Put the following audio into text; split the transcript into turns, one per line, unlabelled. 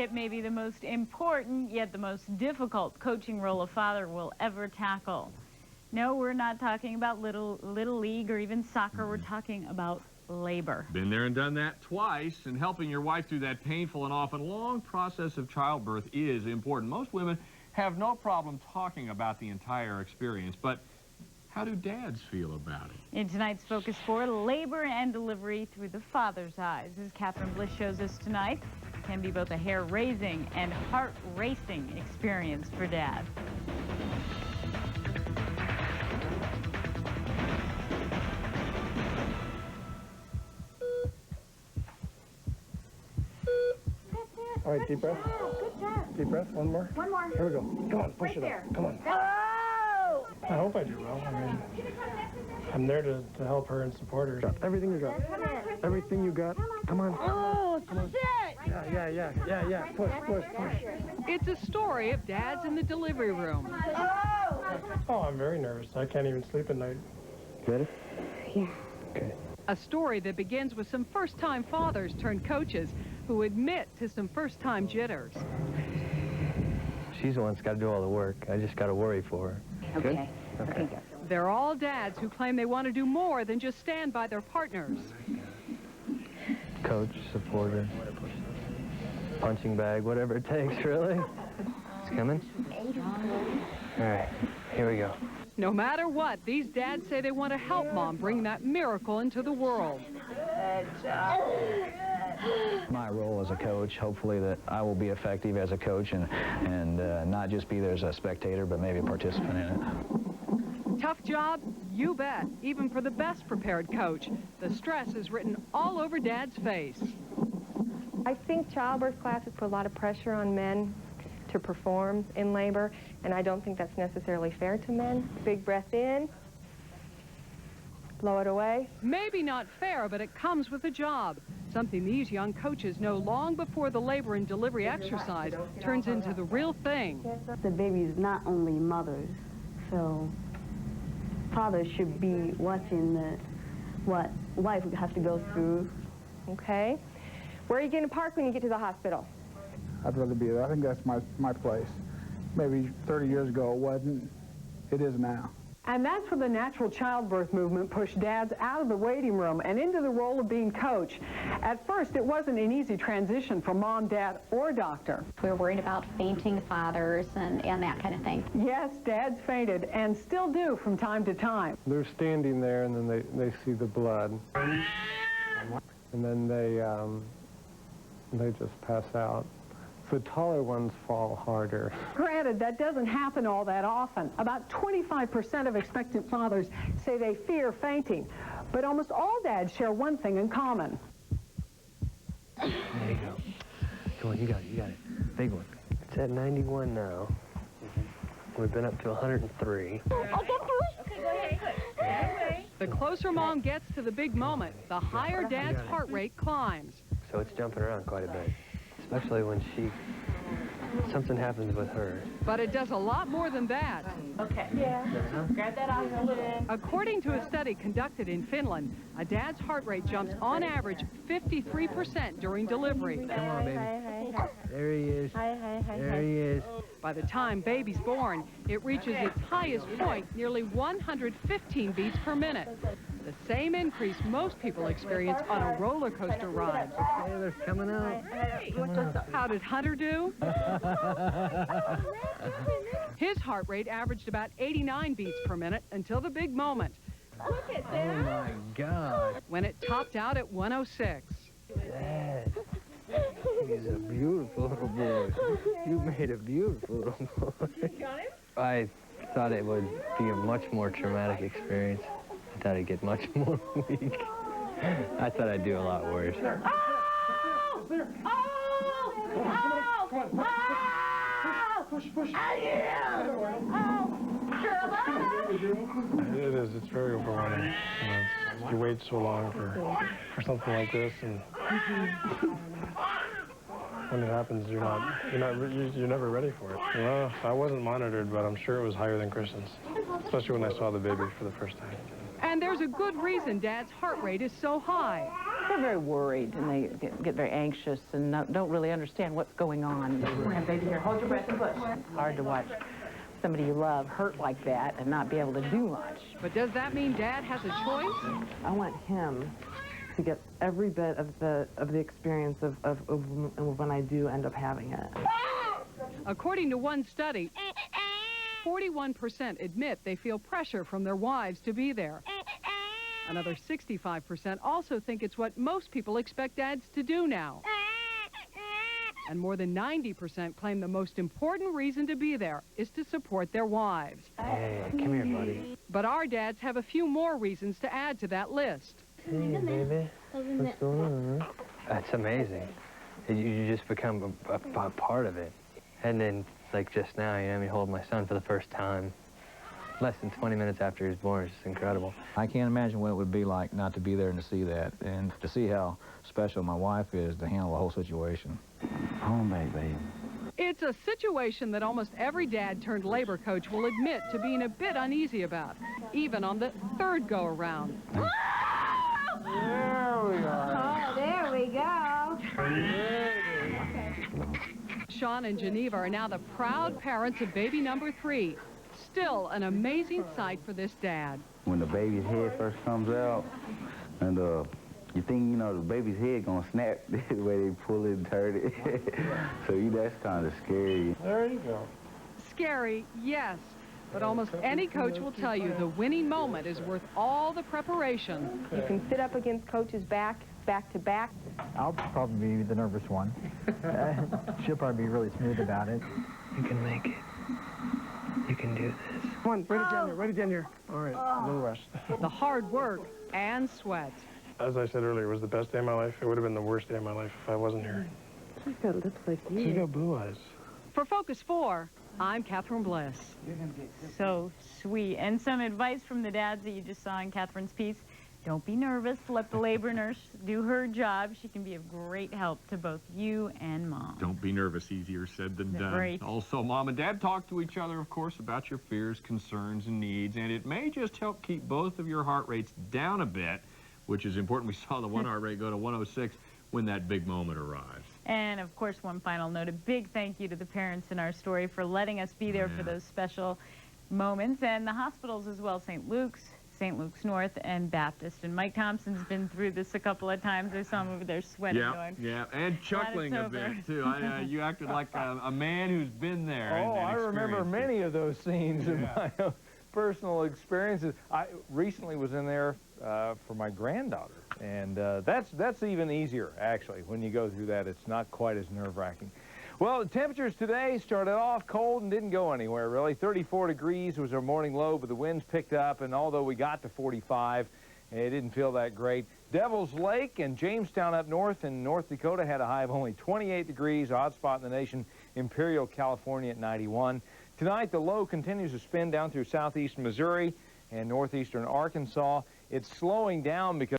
It may be the most important, yet the most difficult coaching role a father will ever tackle. No, we're not talking about little league or even soccer. We're talking about labor.
Been there and done that twice, and helping your wife through that painful and often long process of childbirth is important. Most women have no problem talking about the entire experience, but how do dads feel about it?
In tonight's Focus 4, labor and delivery through the father's eyes. As Catherine Bliss shows us tonight, it can be both a hair-raising and heart-racing experience for dad.
All right, deep breath.
Good job.
Deep breath, one more.
One more.
Here we go. Come on, push
right
it
there.
up. Come on.
Oh!
I hope I do well. I mean, I'm there to help her and support her. Everything you got. Everything you got. Come on.
Oh, shit!
Yeah. Push.
It's a story of dads in the delivery room.
Oh, I'm very nervous. I can't even sleep at night. Ready?
Yeah.
Okay.
A story that begins with some first-time fathers turned coaches who admit to some first-time jitters.
She's the one that's got to do all the work. I just got to worry for her.
Okay. Okay.
They're all dads who claim they want to do more than just stand by their partners.
Coach, supporter, punching bag, whatever it takes, really. It's coming? All right, here we go.
No matter what, these dads say they want to help mom bring that miracle into the world.
My role as a coach, hopefully that I will be effective as a coach and not just be there as a spectator, but maybe a participant in it.
Tough job? You bet. Even for the best prepared coach, the stress is written all over dad's face.
I think childbirth classes put a lot of pressure on men to perform in labor, and I don't think that's necessarily fair to men. Big breath in, blow it away.
Maybe not fair, but it comes with the job. Something these young coaches know long before the labor and delivery exercise turns into the real thing.
The baby is not only mothers, so fathers should be watching what wife has to go through.
Okay. Where are you going to park when you get to the hospital?
I'd rather be there. I think that's my place. Maybe 30 years ago it wasn't. It is now.
And that's when the natural childbirth movement pushed dads out of the waiting room and into the role of being coach. At first, it wasn't an easy transition for mom, dad, or doctor.
We were worried about fainting fathers and that kind of thing.
Yes, dads fainted and still do from time to time.
They're standing there, and then they see the blood, and then they just pass out. The taller ones fall harder.
Granted, that doesn't happen all that often. About 25% of expectant fathers say they fear fainting, but almost all dads share one thing in common.
There you go. Come on, you got it. Big one. It's at 91 now. We've been up to 103.
The closer mom gets to the big moment, the higher dad's heart rate climbs.
So it's jumping around quite a bit, especially when something happens with her.
But it does a lot more than that.
Okay. Yeah. Grab that oxygen.
According to a study conducted in Finland, a dad's heart rate jumps on average 53% during delivery.
Come on, baby. There he is. There he is.
By the time baby's born, it reaches its highest point, nearly 115 beats per minute. The same increase most people experience on a roller coaster ride.
Hey, they're coming out.
How did Hunter do? His heart rate averaged about 89 beats per minute until the big moment.
Look at that.
Oh, my God.
When it topped out at 106.
Dad, he's a beautiful little boy. You made a beautiful little boy. I thought it would be a much more traumatic experience. I thought I'd get much more weak. I thought I'd do a lot worse.
Push. It is. It's very overwhelming. You wait so long for something like this, and when it happens, you're never ready for it. Well, I wasn't monitored, but I'm sure it was higher than Kristen's, especially when I saw the baby for the first time.
And there's a good reason Dad's heart rate is so high.
They're very worried, and they get very anxious and don't really understand what's going on. Baby, here, hold your breath and push. It's hard to watch somebody you love hurt like that and not be able to do much.
But does that mean Dad has a choice?
I want him to get every bit of the experience of when I do end up having it.
According to one study, 41% admit they feel pressure from their wives to be there. Another 65% also think it's what most people expect dads to do now. And more than 90% claim the most important reason to be there is to support their wives.
Hey, come here, buddy.
But our dads have a few more reasons to add to that list.
Hey, baby. What's going on? That's amazing. You just become a part of it. And then, like just now, you know, I hold my son for the first time. Less than 20 minutes after he was born. It's just incredible.
I can't imagine what it would be like not to be there and to see that, and to see how special my wife is to handle the whole situation.
Home baby.
It's a situation that almost every dad turned labor coach will admit to being a bit uneasy about, even on the third go-around.
There we are.
Oh, there we go.
Sean and Geneva are now the proud parents of baby number 3. Still an amazing sight for this dad.
When the baby's head first comes out, and you think, you know, the baby's head gonna snap the way they pull it and turn it. So that's kind of scary.
There you go.
Scary, yes. But almost any coach will tell you the winning moment is worth all the preparation.
You can sit up against Coach's back to back.
I'll probably be the nervous one. She'll probably be really smooth about it.
You can make it. You can do this.
Come on, right again here. All right, a little rest.
The hard work and sweat.
As I said earlier, it was the best day of my life. It would have been the worst day of my life if I wasn't here.
She's got lips like you.
She's got blue eyes.
For Focus 4, I'm Catherine Bliss.
So sweet. And some advice from the dads that you just saw in Catherine's piece. Don't be nervous. Let the labor nurse do her job. She can be of great help to both you and Mom.
Don't be nervous. Easier said than done.
Right.
Also, Mom and Dad talk to each other, of course, about your fears, concerns, and needs, and it may just help keep both of your heart rates down a bit, which is important. We saw the one heart rate go to 106 when that big moment arrives.
And, of course, one final note, a big thank you to the parents in our story for letting us be there for those special moments, and the hospitals as well, St. Luke's North, and Baptist. And Mike Thompson's been through this a couple of times. I saw him over there sweating.
Yeah, and chuckling a bit, too. You acted like a man who's been there.
Oh, I remember many of those scenes in my own personal experiences. I recently was in there for my granddaughter, and that's even easier, actually. When you go through that, it's not quite as nerve-wracking. Well, the temperatures today started off cold and didn't go anywhere, really. 34 degrees was our morning low, but the winds picked up, and although we got to 45, it didn't feel that great. Devil's Lake and Jamestown up north in North Dakota had a high of only 28 degrees, odd spot in the nation, Imperial, California at 91. Tonight, the low continues to spin down through southeastern Missouri and northeastern Arkansas. It's slowing down because